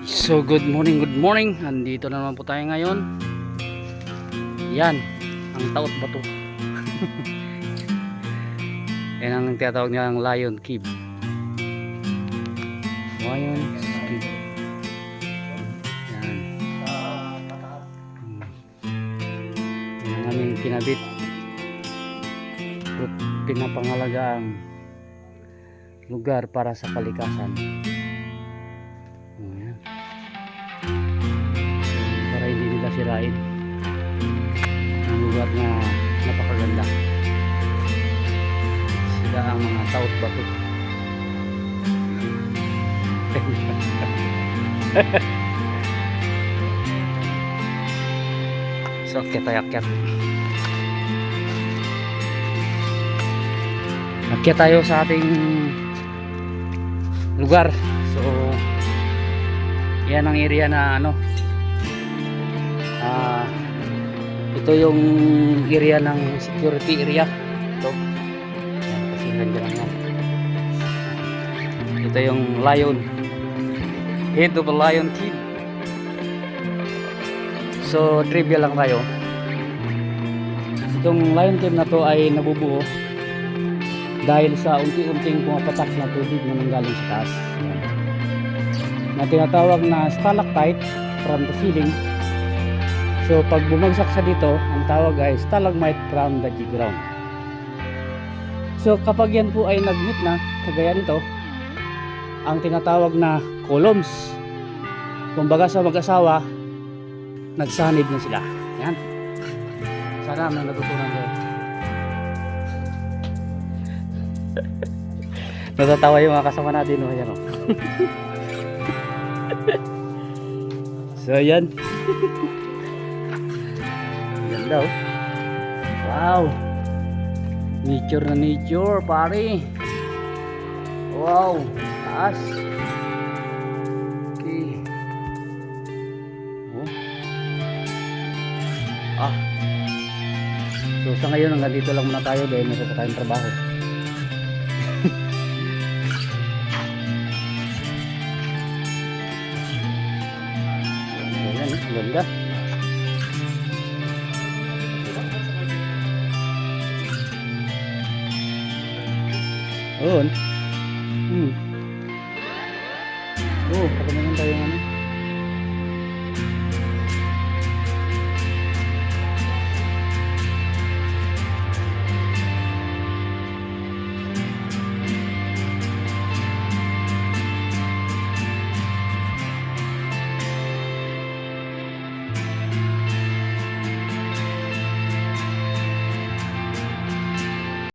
So good morning. Andito na naman po tayo ngayon. Yan, ang taot bato. Yan ang tinatawag nilang lion cave. Lion cave. Yan. Yan ang aming kinabit. Pinapangalagaan lugar para sa kalikasan. Ayan. Para hindi nila sirain ang lugar na napakaganda. Sila ang mga taot bato. So akyat. Akyat tayo sa ating lugar. So yan ang area na ito yung area ng security area. Ito kasi nandiyan yan. Ito yung lion, head of a lion cave. So trivia lang tayo, itong lion cave na to ay nabubuo dahil sa unti-unting pumapatak na tubig na nanggaling sa taas. Yan. Na tinatawag na stalactite from the ceiling. So pag bumagsak sa dito, ang tawag ay stalagmite from the ground. So kapag yan po ay nag-meet na, kagaya nito, ang tinatawag na columns. Kumbaga sa mag-asawa, nagsanib na sila. Yan. Sana may natutunan kayo. Natatawa yung mga kasama natin, no? Ayan, oh. So yan. Ganda, oh. Wow, nature na nature, pare. Wow, taas. Okay. Oh. So sa ngayon hanggang dito lang muna tayo dahil meron pa tayong trabaho. Ganda.